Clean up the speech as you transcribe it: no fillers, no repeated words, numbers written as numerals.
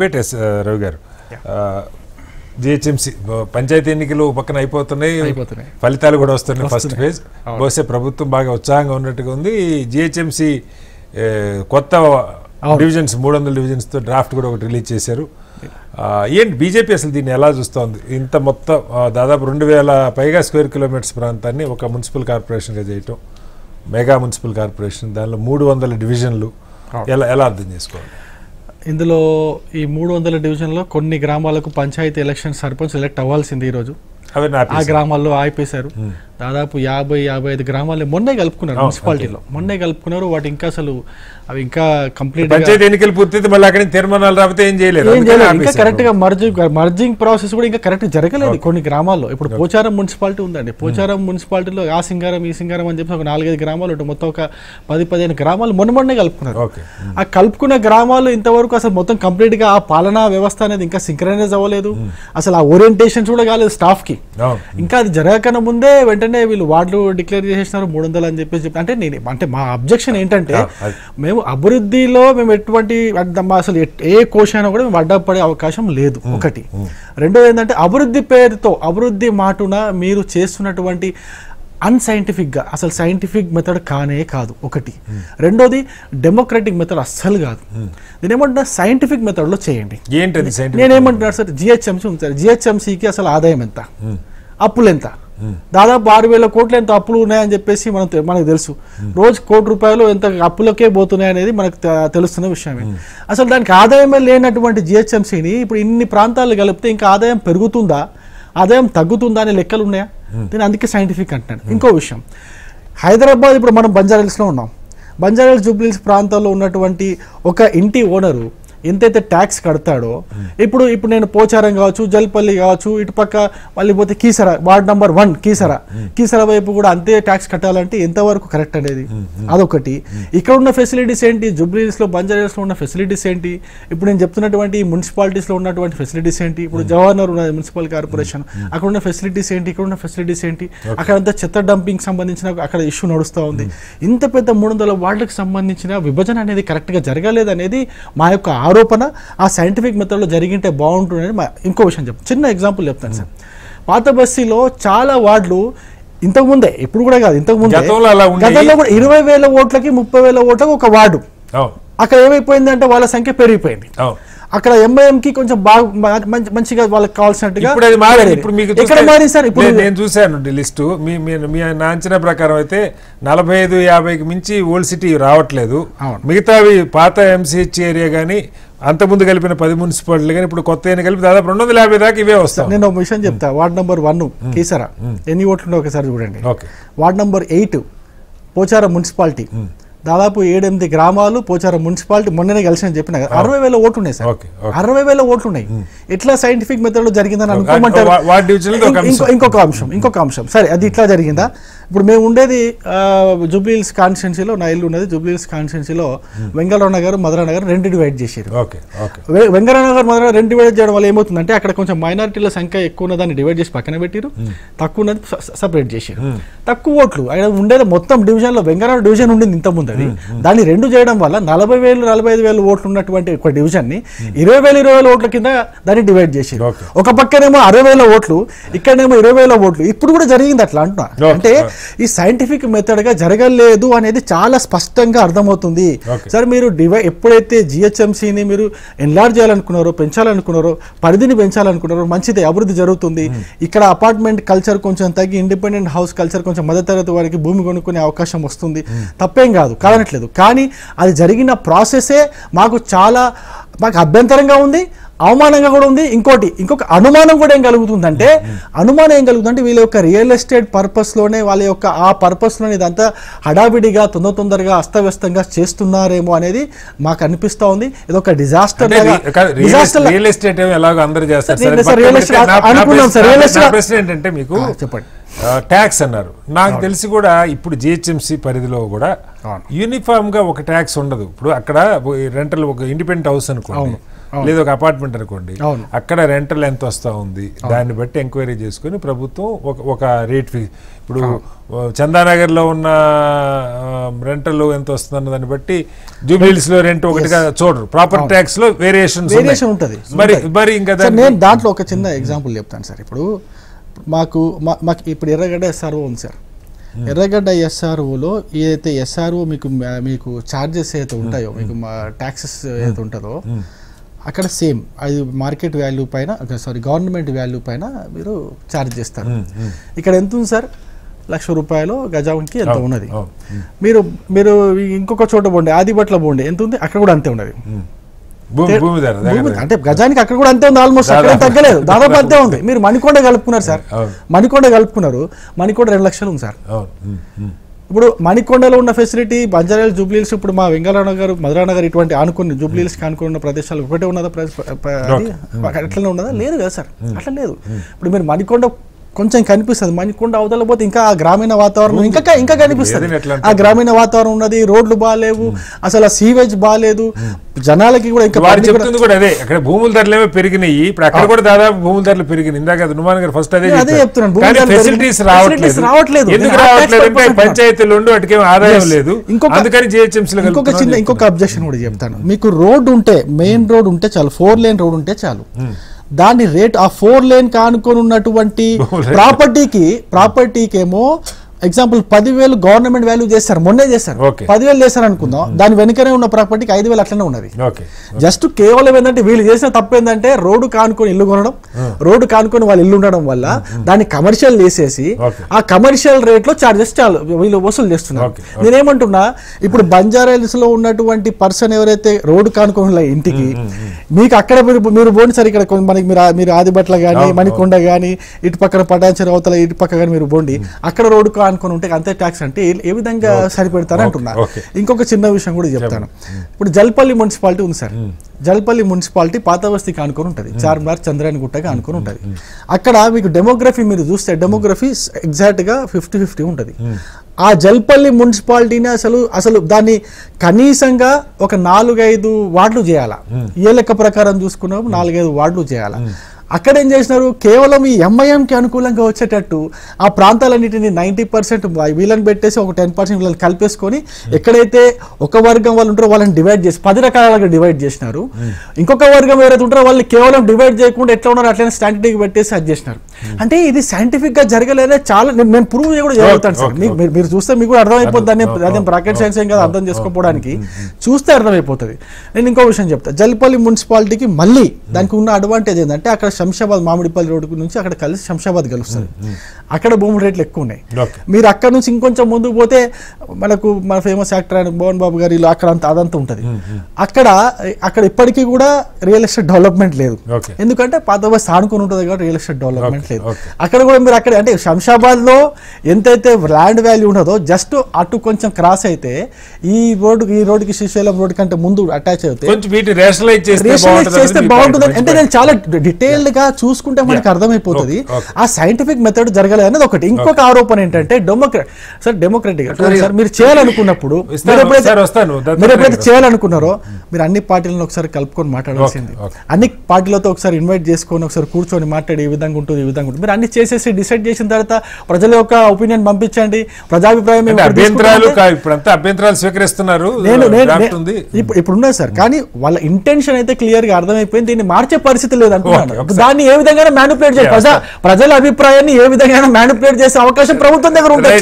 bit, yes, Ravi garu. GHMC panchayat ఎన్నికలు పక్కన అయిపోతున్నాయి, ఫలితాలు కూడా వస్తున్నాయి. ఫస్ట్ ఫేజ్ బహుశా ప్రభుత్వం బాగా ఉత్సాహంగా ఉన్నట్టుగా ఉంది. GHMC కొత్త డివిజన్స్ 300 డివిజన్స్తో డ్రాఫ్ట్ కూడా ఒకటి రిలీజ్ చేశారు. ఏంటి బీజేపీ అసలు దీన్ని ఎలా చూస్తోంది? ఇంత మొత్తం దాదాపు 2000 పైగా స్క్వేర్ కిలోమీటర్స్ ప్రాంతాన్ని ఒక మున్సిపల్ కార్పొరేషన్గా చేయటం, మెగా మున్సిపల్ కార్పొరేషన్, దానిలో 300 డివిజన్లు, ఎలా అర్థం చేసుకోవాలి? ఇందులో ఈ 300 డివిజన్లో కొన్ని గ్రామాలకు పంచాయతీ ఎలక్షన్ సర్పంచ్ ఎలక్ట్ అవ్వాల్సింది ఈరోజు. ఆ గ్రామాల్లో ఆపేశారు. దాదాపు 50-55 గ్రామాలు మొన్నే కలుపుకున్నారు, మున్సిపాలిటీలో మొన్నే కలుపుకున్నారు. వాటి ఇంకా అసలు అవి ఇంకా కంప్లీట్ పంచాయతీ ఎన్నికలు పూర్తి మళ్ళీ అక్కడ తీర్మానాలు రాకపోతే ఏం చేయలేదు. ఇంకా కరెక్ట్ గా మర్జింగ్ ప్రాసెస్ కూడా ఇంకా కరెక్ట్ జరగలేదు కొన్ని గ్రామాల్లో. ఇప్పుడు పోచారం మున్సిపాలిటీ ఉందండి, పోచారం మున్సిపాలిటీలో ఆ సింగారం ఈ సింగారం అని చెప్పి ఒక 4-5 గ్రామాలు ఉంటాయి. మొత్తం ఒక 10-15 గ్రామాలు మొన్నే కలుపుకున్నారు. ఆ కలుపుకున్న గ్రామాలు ఇంతవరకు అసలు మొత్తం కంప్లీట్ గా ఆ పాలనా వ్యవస్థ అనేది ఇంకా సింక్రనైజ్ అవ్వలేదు. అసలు ఆ ఓరియంటేషన్స్ కూడా కాలేదు స్టాఫ్ కి. ఇంకా అది జరగకన ముందే వెంటనే వీళ్ళు వార్డులు డిక్లేర్ చేసేసినారు 300 అని చెప్పేసి. అంటే మా అబ్జెక్షన్ ఏంటంటే, మేము అభివృద్ధిలో మేము ఎటువంటి అసలు ఏ కోశాన కూడా మేము అడ్డపడే అవకాశం లేదు, ఒకటి. రెండోది ఏంటంటే, అభివృద్ధి పేరుతో అభివృద్ధి మాటున మీరు చేస్తున్నటువంటి అన్సైంటిఫిక్గా, అసలు సైంటిఫిక్ మెథడ్ కానే కాదు, ఒకటి. రెండోది డెమోక్రటిక్ మెథడ్ అస్సలు కాదు. నేను ఏమంటున్నా, సైంటిఫిక్ మెథడ్లో చేయండి. నేనేమంటున్నాను సార్, జిహెచ్ఎంసీ ఉంది సార్, జిహెచ్ఎంసీకి అసలు ఆదాయం ఎంత, అప్పులు ఎంత, దాదాపు 6,000 కోట్లు ఎంత అప్పులు ఉన్నాయని చెప్పేసి మనకు తెలుసు. రోజు ₹1,00,00,000 ఎంత అప్పులకే పోతున్నాయి అనేది మనకు తెలుస్తున్న విషయమే. అసలు దానికి ఆదాయమే లేనటువంటి జిహెచ్ఎంసీని ఇప్పుడు ఇన్ని ప్రాంతాలు కలిపితే ఇంకా ఆదాయం పెరుగుతుందా, ఆదాయం తగ్గుతుందా అనే లెక్కలు ఉన్నాయా? నేను అందుకే సైంటిఫిక్ అంటున్నాను. ఇంకో విషయం, హైదరాబాద్ ఇప్పుడు మనం బంజారాహిల్స్లో ఉన్నాం. బంజారాహిల్స్ జూబ్లీహిల్స్ ప్రాంతాల్లో ఉన్నటువంటి ఒక ఇంటి ఓనరు ఎంతైతే ట్యాక్స్ కడతాడో, ఇప్పుడు నేను పోచారం కావచ్చు, జల్పల్లి కావచ్చు, ఇటు పక్క మళ్ళీ పోతే కీసరా, వార్డ్ నెంబర్ 1 కీసరా వైపు కూడా అంతే ట్యాక్స్ కట్టాలంటే ఎంతవరకు కరెక్ట్ అనేది? అదొకటి. ఇక్కడ ఉన్న ఫెసిలిటీస్ ఏంటి, జూబ్లీహిల్స్లో బంజారాహిల్స్లో ఉన్న ఫెసిలిటీస్ ఏంటి, ఇప్పుడు నేను చెప్తున్నటువంటి మున్సిపాలిటీస్లో ఉన్నటువంటి ఫెసిలిటీస్ ఏంటి, ఇప్పుడు జవహర్ ఉన్నది మున్సిపల్ కార్పొరేషన్, అక్కడ ఉన్న ఫెసిలిటీస్ ఏంటి, ఇక్కడ ఉన్న ఫెసిలిటీస్ ఏంటి, అక్కడంతా చెత్త డంపింగ్ సంబంధించిన అక్కడ ఇష్యూ నడుస్తూ ఉంది. ఇంత పెద్ద 300 వార్డులకు సంబంధించిన విభజన అనేది కరెక్ట్గా జరగలేదు అనేది మా యొక్క ఆరోపణ. ఆ సైంటిఫిక్ మెథడ్లో జరిగింటే బాగుంటుందని ఇంకో విషయం చెప్తాను. చిన్న ఎగ్జాంపుల్ చెప్తాను సార్. పాత బస్తీలో చాలా వార్డులు ఇంతకుముందే, ఇప్పుడు కూడా కాదు, ఇంతకుముందే గతంలో కూడా 20,000 ఓట్లకి 30,000 ఓట్లకి ఒక వార్డు. అక్కడ ఏమైపోయింది అంటే వాళ్ళ సంఖ్య పెరిగిపోయింది. అక్కడ ఎంఐఎంకి కొంచెం బాగా మంచిగా వాళ్ళకి కావాల్సినట్టుగా ఇక్కడ మారింది సార్. ఇప్పుడు నేను చూశాను లిస్టు, మీ నా అంచనా ప్రకారం అయితే 45-50కి మించి ఓల్డ్ సిటీ రావట్లేదు. మిగతావి పాత ఎంసీహెచ్ ఏరియా కానీ అంతకుముందు కలిపిన 10 మున్సిపాలిటీలు కానీ ఇప్పుడు కొత్త కలిపి దాదాపు 250 దాకా ఇవే వస్తాయి. నేను ఒక విషయం చెప్తా. వార్డ్ నెంబర్ 1 కీసరా ఎన్ని ఓట్లు ఒకసారి చూడండి. వార్డ్ నెంబర్ 8 పోచారం మున్సిపాలిటీ, దాదాపు 7-8 గ్రామాలు పోచారం మున్సిపాలిటీ మొన్ననే కలిసి అని చెప్పిన 60,000 ఓట్లు ఉన్నాయి సార్. 60,000 ఓట్లు ఉన్నాయి. ఎట్లా సైంటిఫిక్ మెథడ్ లో జరిగిందని అనుకోమంటారు? ఇంకొక అంశం సరే, అది ఇట్లా జరిగిందా? ఇప్పుడు మేము ఉండేది జూబ్లీహిల్స్ కాన్స్టిట్యున్సీలో, నా ఇల్లు ఉన్నది జూబ్లీహిల్స్ కాన్స్టిట్యున్సీలో. వెంగళరావు నగర్, మధురా నగర్ 2 డివైడ్ చేశారు. వెంగళరావు నగర్, మధురా 2 డివైడ్ చేయడం వల్ల ఏమవుతుందంటే, అక్కడ కొంచెం మైనారిటీల సంఖ్య ఎక్కువ ఉన్నదాన్ని డివైడ్ చేసి పక్కన పెట్టారు, తక్కువ ఉన్నది సపరేట్ చేశారు. తక్కువ ఓట్లు అక్కడ ఉండేది మొత్తం డివిజన్లో, వెంగళరావు డివిజన్ ఉండింది ఇంతకుముందు, దాన్ని 2 చేయడం వల్ల 40,000-45,000 ఓట్లు ఉన్నటువంటి ఒక డివిజన్ ని 20,000 ఓట్ల కింద దాన్ని డివైడ్ చేశారు. ఒక పక్కనేమో 60,000 ఓట్లు, ఇక్కడనేమో 20,000 ఓట్లు. ఇప్పుడు కూడా జరిగింది అట్లా అంటున్నా. అంటే ఈ సైంటిఫిక్ మెథడ్ గా జరగలేదు అనేది చాలా స్పష్టంగా అర్థమవుతుంది సార్. మీరు ఎప్పుడైతే జిహెచ్ఎంసీని మీరు ఎన్లార్జ్ చేయాలనుకున్నారో, పెంచాలనుకున్నారో, పరిధిని పెంచాలనుకున్నారో, మంచిదే, అభివృద్ధి జరుగుతుంది. ఇక్కడ అపార్ట్మెంట్ కల్చర్ కొంచెం తగ్గి ఇండిపెండెంట్ హౌస్ కల్చర్ కొంచెం మధ్యతరగతి వారికి భూమి కొనుక్కునే అవకాశం వస్తుంది, తప్పేం కాదు, కాదనట్లేదు. కానీ అది జరిగిన ప్రాసెసే మాకు అభ్యంతరంగా ఉంది, అవమానంగా కూడా ఉంది. ఇంకొక అనుమానం కూడా ఏం కలుగుతుందంటే, వీళ్ళ యొక్క రియల్ ఎస్టేట్ పర్పస్లోనే, వాళ్ళ యొక్క ఆ పర్పస్లోనే ఇదంతా హడావిడిగా తొందరగా అస్తవ్యస్తంగా చేస్తున్నారేమో అనేది మాకు అనిపిస్తూ ఉంది. ఇది ఒక డిజాస్టర్. రియల్ ఎస్టేట్ ఏంటంటే మీకు చెప్పండి, ట్యాక్స్ అన్నారు. నాకు తెలిసి కూడా ఇప్పుడు జిహెచ్ఎంసీ పరిధిలో కూడా యూనిఫామ్ గా ఒక ట్యాక్స్ ఉండదు. ఇప్పుడు అక్కడ రెంటల్ ఒక ఇండిపెండెంట్ హౌస్ అనుకోండి, లేదా ఒక అపార్ట్మెంట్ అనుకోండి, అక్కడ రెంటల్ ఎంత వస్తా ఉంది దాన్ని బట్టి ఎంక్వైరీ చేసుకుని ప్రభుత్వం ఒక రేట్ ఇప్పుడు చందానగర్ లో ఉన్న రెంటల్ ఎంత వస్తుందన్న దాన్ని బట్టి జూబ్లీహిల్స్ లో రెంట్ ఒకటిగా చూడరు, ప్రాపర్టీ ట్యాక్స్ లో వేరియేషన్ ఉంటుంది. మరి ఇంకా నేను దాంట్లో ఒక చిన్న ఎగ్జాంపుల్ చెప్తాను సార్. ఇప్పుడు మాకు ఇప్పుడు ఎర్రగడ్డ ఎస్ఆర్ఓ ఉంది సార్. ఎర్రగడ్డ ఎస్ఆర్ఓలో ఏదైతే ఎస్ఆర్ఓ మీకు ఛార్జెస్ ఏదైతే ఉంటాయో, మీకు ట్యాక్సెస్ ఏదైతే ఉంటుందో అక్కడ సేమ్ అది మార్కెట్ వాల్యూ పైన, గవర్నమెంట్ వాల్యూ పైన మీరు ఛార్జ్ చేస్తారు. ఇక్కడ ఎంత ఉంది సార్? 1,00,000 రూపాయలు గజానికి ఎంత ఉన్నది. మీరు ఇంకొక చోట పోండి, ఆదిబట్ల పోండి, ఎంత ఉంది? అక్కడ కూడా అంతే ఉన్నది. అంటే గజానికి అక్కడ కూడా అంతే ఉంది, ఆల్మోస్ట్ అక్కడ తగ్గలేదు, దాదాపు అంతే ఉంది. మీరు మణికొండ కలుపుకున్నారు సార్, మణికొండ 2 లక్షలు ఉంది సార్. ఇప్పుడు మణికొండలో ఉన్న ఫెసిలిటీ బంజారాహిల్స్, జూబ్లీహిల్స్, ఇప్పుడు మా వెంగళనగర్, మధురానగర్ ఇటువంటి ఆనుకుని జూబ్లీహిల్స్ ఆనుకున్న ప్రదేశాలు ఒకటే ఉన్నదా? అట్లనే ఉన్నదా? లేదు కదా సార్, అట్లా లేదు. ఇప్పుడు మీరు మణికొండ కొంచెం కనిపిస్తుంది, మణికొండ అవతల పోతే ఇంకా ఆ గ్రామీణ వాతావరణం ఇంకా కనిపిస్తుంది. ఆ గ్రామీణ వాతావరణం ఉన్నది, రోడ్లు బాగాలేవు, అసలు ఆ సీవేజ్ బాగాలేదు, జనాలకి కూడా ఇంకా చెప్తుంది కూడా అదే. అక్కడ భూముల ధరలు ఏమో పెరిగినాయి, ఇప్పుడు అక్కడ కూడా దాదాపు భూముల ధరలు పెరిగినాయి. ఇందాక హనుమాన్ గారు ఫస్ట్ అదే చెప్తున్నాను, ఫెసిలిటీస్ రావట్లేదు. ఎందుకు రావట్లేదు అంటే పంచాయతీలు ఉండి వాటికి ఆదాయం లేదు, అందుకని జిహెచ్ఎంసీ. ఇంకొక అబ్జెక్షన్ కూడా చెప్తాను. మీకు రోడ్డు ఉంటే, మెయిన్ రోడ్ ఉంటే చాలు, 4 లేన్ రోడ్ ఉంటే చాలు, దాని రేట్ ఆ 4 లేన్ కానుకొని ఉన్నటువంటి ప్రాపర్టీకి ఏమో ఎగ్జాంపుల్ 10,000 గవర్నమెంట్ వాల్యూ చేస్తారు, మొన్నే చేస్తారు, 10,000 చేస్తారు అనుకుందాం. దాని వెనుకనే ఉన్న ప్రాపర్టీకి 5,000 అట్లనే ఉన్నది. జస్ట్ కేవలం ఏంటంటే వీళ్ళు చేసిన తప్పు ఏంటంటే రోడ్డు కానుకొని ఇల్లు కొనడం, రోడ్డు కానుకొని వాళ్ళు ఇల్లు ఉండడం వల్ల దాన్ని కమర్షియల్ చేసేసి ఆ కమర్షియల్ రేట్ లో చార్జెస్ చాలు వీళ్ళు వసూలు చేస్తున్నారు. నేనేమంటున్నా, ఇప్పుడు బంజారాహిల్స్ లో ఉన్నటువంటి పర్సన్ ఎవరైతే రోడ్డు కానుకొని ఇంటికి మీకు అక్కడ మీరు పోండి సార్, ఇక్కడ మనకి మీరు ఆదిబట్ల గానీ, మణికొండ గానీ, ఇటు పక్కన పటాన్చెరు అవతల ఇటు పక్క గానీ మీరు పోండి, అక్కడ రోడ్డు అనుకుని ఉంటే అంతే ట్యాక్స్ అంటే ఏ విధంగా సరిపెడతారు అంటున్నా. ఇంకొక చిన్న విషయం కూడా చెప్తాను. ఇప్పుడు జల్పల్లి మున్సిపాలిటీ ఉంది సార్, జల్పల్లి మున్సిపాలిటీ పాతబస్తీకి ఆనుకొని ఉంటుంది, చార్మినార్ చంద్రాయని గుట్టకి ఆనుకొని ఉంటుంది. అక్కడ మీకు డెమోగ్రఫీ మీరు చూస్తే డెమోగ్రఫీ ఎగ్జాక్ట్ గా 50-50 ఉంటుంది. ఆ జల్పల్లి మున్సిపాలిటీని అసలు దాన్ని కనీసంగా ఒక 4-5 వార్డులు చేయాలా, ఏ లెక్క ప్రకారం చూసుకున్నాము 4-5 వార్డులు చేయాలా. అక్కడ ఏం చేసినారు, కేవలం ఈ ఎంఐఎంకి అనుకూలంగా వచ్చేటట్టు ఆ ప్రాంతాలన్నింటినీ 90% వీళ్ళని పెట్టేసి ఒక 10% వీళ్ళని కలిపేసుకొని ఎక్కడైతే ఒక వర్గం వాళ్ళు ఉంటారో వాళ్ళని డివైడ్ చేసి 10 రకాలుగా డివైడ్ చేసినారు. ఇంకొక వర్గం ఎవరైతే ఉంటారో వాళ్ళని కేవలం డివైడ్ చేయకుండా ఎట్లా ఉన్నారో అట్లనే స్టాండర్డ్ పెట్టేసి అది చేసినారు. అంటే ఇది సైంటిఫిక్ గా జరగలేదే, చాలా నేను ప్రూవ్ కూడా జరుగుతాను సార్. మీరు చూస్తే మీకు కూడా అర్థమైపోతుంది, అదే రాకెట్ సైన్స్ ఏం కదా అర్థం చేసుకోవడానికి, చూస్తే అర్థమైపోతుంది. నేను ఇంకో విషయం చెప్తా, జల్పల్లి మున్సిపాలిటీకి మళ్ళీ దానికి ఉన్న అడ్వాంటేజ్ ఏంటంటే అక్కడ శంషాబాద్ మామిడిపల్లి రోడ్డు నుంచి అక్కడ కలిసి శంషాబాద్ కలుస్తుంది, అక్కడ భూముల రేట్లు ఎక్కువ ఉన్నాయి. మీరు అక్కడ నుంచి ఇంకొంచెం ముందుకు పోతే మన ఫేమస్ యాక్టర్ అయిన మోహన్ బాబు గారి ఇల్లు అక్కడ అదంతా ఉంటుంది. అక్కడ ఇప్పటికీ కూడా రియల్ ఎస్టేట్ డెవలప్మెంట్ లేదు, ఎందుకంటే పాత బస్ ఆనుకొని ఉంటుంది కాబట్టి రియల్ ఎస్టేట్ డెవలప్మెంట్ లేదు. అక్కడ కూడా మీరు అక్కడ అంటే శంషాబాద్ లో ఎంతైతే ల్యాండ్ వాల్యూ ఉన్నదో జస్ట్ అటు కొంచెం క్రాస్ అయితే ఈ రోడ్డుకి శ్రీశైలం రోడ్ కంటే ముందు అటాచ్ అయితే చేస్తే బాగుంటుంది. అంటే నేను చాలా డీటెయిల్డ్ గా చూసుకుంటే మనకి అర్థమైపోతుంది ఆ సైంటిఫిక్ మెథడ్ జరగలేదు అనేది ఒకటి. ఇంకొక ఆరోపణ ఏంటంటే డెమోక్రటిక్ సార్ మీరు చేయాలనుకున్నప్పుడు మీరు ఎప్పుడైతే చేయాలనుకున్నారో మీరు అన్ని పార్టీలను ఒకసారి కలుపుకొని మాట్లాడాల్సింది, అన్ని పార్టీలతో ఒకసారి ఇన్వైట్ చేసుకొని ఒకసారి కూర్చొని మాట్లాడి ఈ విధంగా ఉంటుంది, ఈ విధంగా ఉంటుంది. మీరు అన్ని చేసేసి డిసైడ్ చేసిన తర్వాత ప్రజల యొక్క ఒపీనియన్ పంపించండి, ప్రజాభిప్రాయం అభ్యంతరాలు స్వీకరిస్తున్నారు ఇప్పుడు ఉన్నాయి సార్. కానీ వాళ్ళ ఇంటెన్షన్ అయితే క్లియర్ గా అర్థమైపోయింది, దీన్ని మార్చే పరిస్థితి లేదనుకున్నాను. దాన్ని ఏ విధంగా మ్యానిపులేట్ చేయాలి, ప్రజల అభిప్రాయాన్ని ఏ విధంగా మ్యానిపులేట్ చేసే అవకాశం ప్రభుత్వం దగ్గర ఉంటుంది.